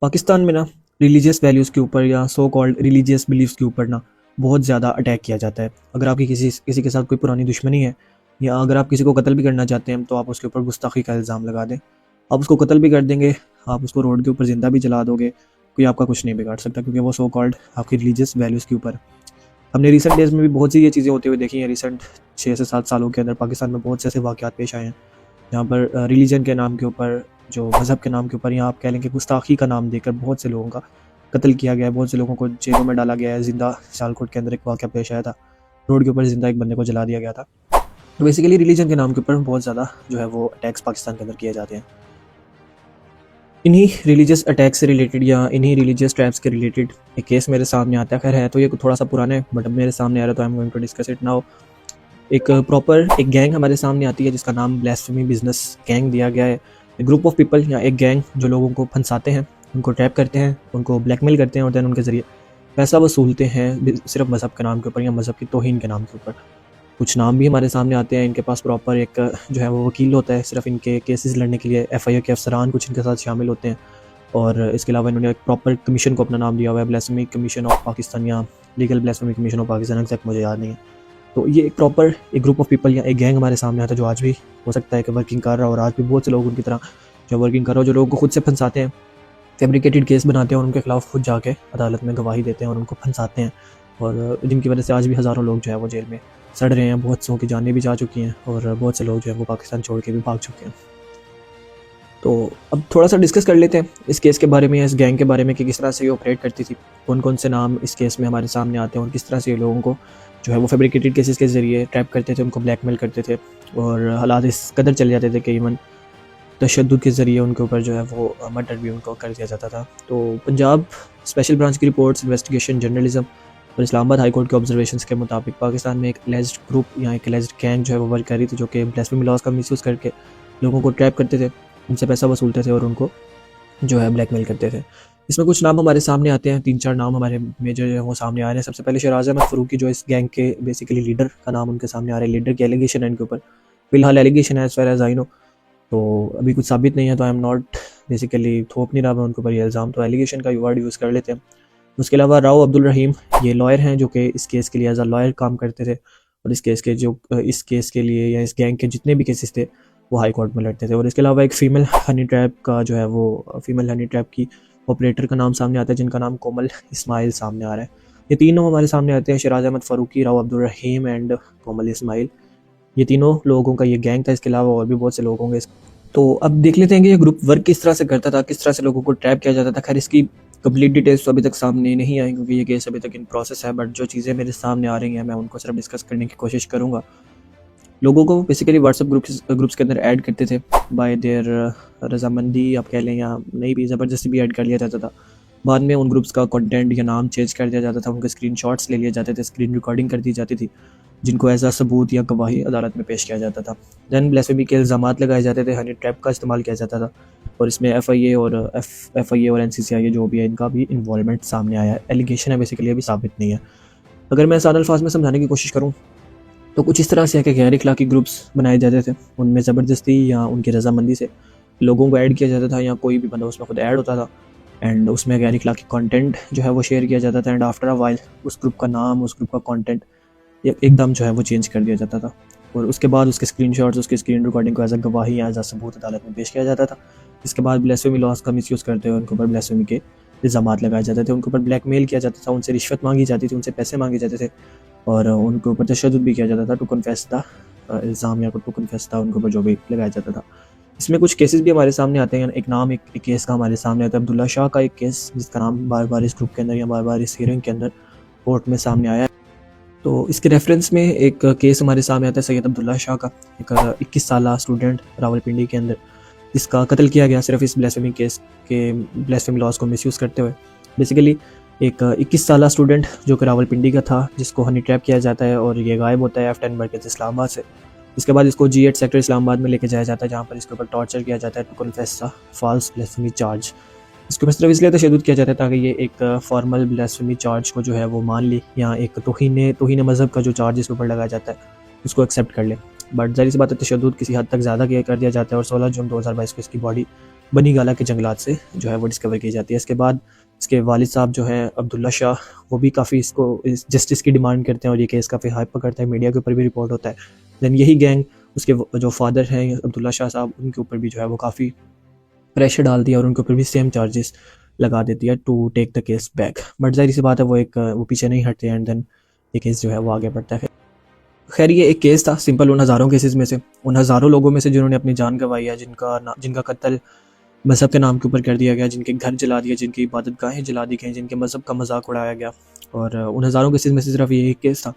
पाकिस्तान में ना religious values के ऊपर या सो कॉल्ड रिलीजियस बिलीफ्स के ऊपर ना बहुत ज़्यादा अटैक किया जाता है। अगर आपकी किसी किसी के साथ कोई पुरानी दुश्मनी है या अगर आप किसी को कत्ल भी करना चाहते हैं तो आप उसके ऊपर गुस्ताखी का इल्ज़ाम लगा दें। आप उसको कत्ल भी कर देंगे, आप उसको रोड के ऊपर ज़िंदा भी जला दोगे, कोई आपका कुछ नहीं बिगाड़ सकता क्योंकि वो सो कॉल्ड आपकी रिलीजियस वैल्यूज़ के ऊपर। हमने रिसेंट डेज़ में भी बहुत सी ये चीज़ें होते हुए देखी हैं। रिसेंट 6 से 7 सालों के अंदर पाकिस्तान में बहुत से ऐसे वाक़यात पेश आए हैं जहाँ पर रिलीजन के नाम के ऊपर, जो मज़हब के नाम के ऊपर, या आप कह लें कि गुस्ताखी का नाम देकर बहुत से लोगों का कत्ल किया गया है, बहुत से लोगों को जेलों में डाला गया है। ज़िंदा सियालकोट के अंदर एक वाक़या पेश आया था, रोड के ऊपर ज़िंदा एक बंदे को जला दिया गया था। तो बेसिकली रिलीजन के नाम के ऊपर बहुत ज़्यादा जो है वो अटैक्स पाकिस्तान के अंदर किए जाते हैं। इन्हीं रिलीजियस अटैक से रिलेटेड या इन्हीं रिलीजियस ट्रैप्स के रिलेटेड एक केस मेरे सामने आता है। खैर है तो ये थोड़ा सा पुराना है बट मेरे सामने आ रहा है तो I am going to discuss it now. एक गैंग हमारे सामने आती है जिसका नाम ब्लास्फेमी बिजनेस गैंग दिया गया है। ग्रुप ऑफ पीपल या एक गैंग जो लोगों को फंसाते हैं, उनको ट्रैप करते हैं, उनको ब्लैकमेल करते हैं और देन उनके ज़रिए पैसा वसूलते हैं सिर्फ मज़हब के नाम के ऊपर या मज़हब की तौहीन के नाम के ऊपर। कुछ नाम भी हमारे सामने आते हैं। इनके पास प्रॉपर एक जो है वो वकील होता है सिर्फ इनके केसेस लड़ने के लिए। एफआईओ के अफसरान कुछ इनके साथ शामिल होते हैं और इसके अलावा इन्होंने एक प्रॉपर कमीशन को अपना नाम दिया हुआ है, ब्लास्फेमी कमीशन ऑफ पाकिस्तान या legal blasphemy commission of Pakistan, exact मुझे याद नहीं है। तो ये एक प्रॉपर एक ग्रुप ऑफ पीपल या एक गैंग हमारे सामने आता है जो आज भी हो सकता है कि वर्किंग कर रहा हो और आज भी बहुत से लोग उनकी तरह जो वर्किंग कर रहा हो, जो लोगों को खुद से फंसाते हैं, फैब्रिकेटेड केस बनाते हैं और उनके खिलाफ खुद जाके अदालत में गवाही देते हैं और उनको फंसाते हैं और जिनकी वजह से आज भी हज़ारों लोग जो है वो जेल में सड़ रहे हैं। बहुत सौ की जानें भी जा चुकी हैं और बहुत से लोग जो है वो पाकिस्तान छोड़ के भी भाग चुके हैं। तो अब थोड़ा सा डिस्कस कर लेते हैं इस केस के बारे में, इस गैंग के बारे में कि किस तरह से ये ऑपरेट करती थी, कौन कौन से नाम इस केस में हमारे सामने आते हैं और किस तरह से ये लोगों को जो है वो फैब्रिकेटेड केसेस के ज़रिए ट्रैप करते थे, उनको ब्लैकमेल करते थे और हालात इस कदर चले जाते थे कि इवन तशद्दुद के ज़रिए उनके ऊपर जो है वो मर्डर भी उनको कर दिया जाता था। तो पंजाब स्पेशल ब्रांच की रिपोर्ट्स, इन्वेस्टिगेशन, जर्नलिज्म और इस्लामाबाद हाई कोर्ट के ऑब्जर्वेशंस के मुताबिक पाकिस्तान में एक एलिज्ड ग्रुप या एक एलिज्ड गैंग जो है वो वर्क कर रही थी, जो कि ब्लास्फेमी लॉज का मिसयूज़ करके लोगों को ट्रैप करते थे, उनसे पैसा वसूलते थे और उनको जो है ब्लैकमेल करते थे। इसमें कुछ नाम हमारे सामने आते हैं, 3-4 नाम हमारे मेजर जो है वो सामने आ रहे हैं। सबसे पहले शहराज अहमद फ़ारूकी जो इस गैंग के बेसिकली लीडर का नाम उनके सामने आ रहा है। लीडर की एलिगेशन है इनके ऊपर, फिलहाल एलिगेशन है as far as I know, तो अभी कुछ साबित नहीं है तो आई एम नॉट बेसिकली थोप नहीं रहा मैं उनके ऊपर ये इल्ज़ाम, तो एलिगेशन का वर्ड यूज़ कर लेते हैं। उसके अलावा राव अब्दुल रहीम ये लॉयर हैं जो कि इस केस के लिए एज अ लॉयर काम करते थे और इस केस के लिए या इस गैंग के जितने भी केसेस थे वो हाई कोर्ट में लड़ते थे। और इसके अलावा एक फ़ीमेल हनी ट्रैप का जो है वो फीमेल हनी ट्रैप की ऑपरेटर का नाम सामने आता है जिनका नाम कोमल इस्माइल सामने आ रहा है। ये तीनों हमारे सामने आते हैं, शहराज अहमद फ़ारूकी, राव अब्दुल रहीम एंड कोमल इस्माइल। ये तीनों लोगों का ये गैंग था। इसके अलावा और भी बहुत से लोग होंगे। तो अब देख लेते हैं कि ये ग्रुप वर्क किस तरह से करता था, किस तरह से लोगों को ट्रैप किया जाता था। खैर इसकी कंप्लीट डिटेल्स तो अभी तक सामने नहीं आई क्योंकि ये केस अभी तक इन प्रोसेस है, बट जो चीज़ें मेरे सामने आ रही हैं मैं उनको सिर्फ डिस्कस करने की कोशिश करूँगा। लोगों को बेसिकली व्हाट्सएप ग्रुप्स के अंदर ऐड करते थे बाय देयर रजामंदी आप कह लें, या नहीं भी ज़बरदस्ती भी ऐड कर लिया जाता था। बाद में उन ग्रुप्स का कंटेंट या नाम चेंज कर दिया जाता था, उनके स्क्रीनशॉट्स ले लिए जाते थे, स्क्रीन रिकॉर्डिंग कर दी जाती थी जिनको एज अ सबूत या गवाही अदालत में पेश किया जाता था। दैन ब्लास्फेमी के इल्ज़ामात लगाए जाते थे, हनी ट्रैप का इस्तेमाल किया जाता था और इसमें एफआईए और एनसीसीआई जो भी है इनका भी इन्वॉल्वमेंट सामने आया है। एलिगेशन है बेसिकली, अभी साबित नहीं है। अगर मैं आसान अल्फाज में समझाने की कोशिश करूँ तो कुछ इस तरह से है कि गैर इखलाकी ग्रुप्स बनाए जाते थे, उनमें ज़बरदस्ती या उनकी रजामंदी से लोगों को ऐड किया जाता था या कोई भी बंदा उसमें खुद ऐड होता था एंड उसमें गैर इखलाकी कंटेंट जो है वो शेयर किया जाता था एंड आफ्टर अ वाइल उस ग्रुप का नाम, उस ग्रुप का कंटेंट एकदम जो है वो चेंज कर दिया जाता था और उसके बाद उसके स्क्रीनशॉट्स, उसकी स्क्रीन रिकॉर्डिंग को एज अ गवाही या एज अ सबूत अदालत में पेश किया जाता था। इसके बाद ब्लास्फेमी लॉज का मिसयूज़ करते हुए उनके ऊपर ब्लास्फेमी के इल्ज़ाम लगाए जाते थे, उनके ऊपर ब्लैकमेल किया जाता था, उनसे रिश्वत मांगी जाती थी, उनसे पैसे मांगे जाते थे और उनके ऊपर तशद्दुद भी किया जाता था टू कन्फेस द इल्ज़ाम या टू कन्फेस द उनके ऊपर जो भी लगाया जाता था। इसमें कुछ केसेस भी हमारे सामने आते हैं। एक नाम एक केस का हमारे सामने आता है अब्दुल्ला शाह का, एक केस जिसका नाम बार बार इस ग्रुप के अंदर या बार बार इस हियरिंग के अंदर कोर्ट में सामने आया है। तो इसके रेफरेंस में एक केस हमारे सामने आता है सैयद अब्दुल्ला शाह का, एक 21 साल स्टूडेंट रावलपिंडी के अंदर जिसका कत्ल किया गया सिर्फ इस ब्लास्फेमी केस के ब्लास्फेमी लॉज को मिसयूज़ करते हुए। बेसिकली एक 21 साल स्टूडेंट जो कि रावलपिंडी का था जिसको हनी ट्रैप किया जाता है और ये गायब होता है F10 मरकज़ इस्लामाबाद से। इसके बाद इसको G8 सेक्टर इस्लामाबाद में लेके जाया जाता है जहाँ पर इसके ऊपर टॉर्चर किया जाता है to confess the false blasphemy charge. इसके ऊपर सिर्फ इसलिए तशद्दुद किया जाता है ताकि ये एक फॉर्मल ब्लास्फेमी चार्ज को जो है वो मान ले या एक तौहीन मज़हब का जो चार्ज इसके ऊपर लगाया जाता है उसको एक्सेप्ट कर ले। बट ज़ाहिर सी बात है तशद्दुद किसी हद तक ज़्यादा किया कर दिया जाता है और 16 जून 2022 को इसकी बॉडी बनी गाला के जंगलात से जो है वो डिस्कवर की जाती है। इसके बाद इसके वालिद साहब जो हैं अब्दुल्ला शाह, वो भी काफ़ी इसको इस जस्टिस की डिमांड करते हैं और ये केस काफ़ी हाइप पकड़ता है, मीडिया के ऊपर भी रिपोर्ट होता है। देन यही गैंग उसके जो फादर हैं अब्दुल्ला शाह साहब, उनके ऊपर भी जो है वो काफ़ी प्रेशर डालती है और उनके ऊपर भी सेम चार्जेस लगा देती है to take the case back. But ज़ाहिर सी बात है वो पीछे नहीं हटते एंड देन ये केस जो है वो आगे बढ़ता है। खैर ये एक केस था सिंपल उन हज़ारों केसेस में से, उन हज़ारों लोगों में से जिन्होंने अपनी जान गंवाई है, जिनका कत्ल मज़हब के नाम के ऊपर कर दिया गया, जिनके घर जला दिए, जिनकी इबादत गाहें जला दी गई, जिनके मज़हब का मजाक उड़ाया गया। और उन हज़ारों केसेस में से सिर्फ ये एक केस था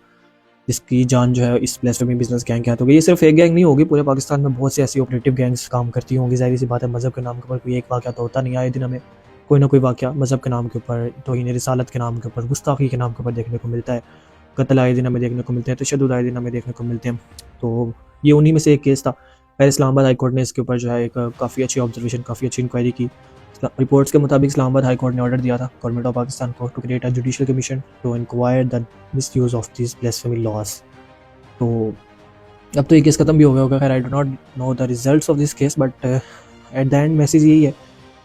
जिसकी जान जो है इस ब्लास्फेमी बिजनेस गैंग के हाथ हो गई। ये सिर्फ एक गैंग नहीं होगी, पूरे पाकिस्तान में बहुत सी ऐसी ऑपरेटिव गैंग्स काम करती होंगी। ज़ाहिर सी बात है मज़हब के नाम के ऊपर कोई एक वाक़या तो होता नहीं, आए दिन हमें कोई ना कोई वाक़या मज़हब के नाम के ऊपर, तौहीन रिसालत के नाम के ऊपर, गुस्ताखी के नाम के ऊपर देखने को मिलता है। कत्ल आए दिन हमें देखने को मिलते हैं, तशद्दुद आए दिन हमें देखने को मिलते हैं। तो ये उन्हीं में से एक केस था। पहले इस्लामाबाद हाई कोर्ट ने इसके ऊपर जो है एक काफ़ी अच्छी ऑब्जर्वेशन, काफ़ी अच्छी इंक्वायरी की। रिपोर्ट्स के मुताबिक इस्लामाबाद हाई कोर्ट ने ऑर्डर दिया था गवर्नमेंट ऑफ पाकिस्तान को to create a judicial commission to inquire the misuse of this blasphemy laws. तो अब तो ये केस ख़त्म भी हो गया होगा। खैर I do not know the results of this case, but at the end message यही है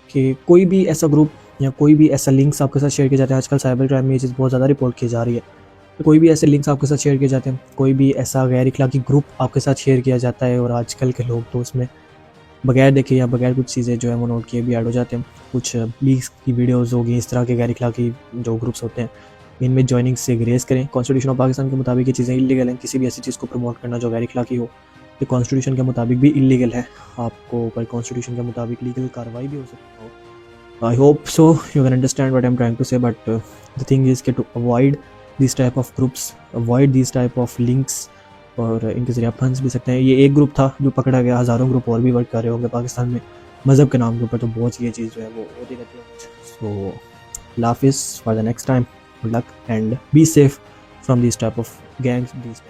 कि कोई भी ऐसा ग्रुप या कोई भी ऐसा लिंक्स आपके साथ शेयर किए जाते हैं, आजकल साइबर क्राइम में ये चीज़ बहुत ज़्यादा रिपोर्ट की जा रही है, तो कोई भी ऐसे लिंक्स आपके साथ शेयर किए जाते हैं, कोई भी ऐसा गैर इखलाकी ग्रुप आपके साथ शेयर किया जाता है और आजकल के लोग तो उसमें बगैर देखे या बगैर कुछ चीज़ें जो है वो नोट किए भी ऐड हो जाते हैं। कुछ लीक्स की वीडियोस होगी, इस तरह के गैर इखलाकी जो ग्रुप्स होते हैं इनमें ज्वाइनिंग से ग्रेस करें। कॉन्स्टिट्यूशन ऑफ पाकिस्तान के मुताबिक ये चीज़ें इलीगल हैं, किसी भी ऐसी चीज़ को प्रमोट करना जो गैर इखलाकी हो ये कॉन्स्टिट्यूशन के मुताबिक भी इलीगल है। आपको ऊपर कॉन्स्टिट्यूशन के मुताबिक लीगल कार्रवाई भी हो सकती हो। I hope so you can understand what I am trying to say, but the thing is के to avoid this type of groups, avoid this type of links, और इनके ज़रिए आप फंस भी सकते हैं। ये एक ग्रुप था जो पकड़ा गया, हज़ारों ग्रुप और भी वर्क कर रहे होंगे पाकिस्तान में मज़हब के नाम के ऊपर, तो बहुत ये चीज़ जो है वो होती रहती है। So laughs for the next time, good luck and be safe from this type of gangs.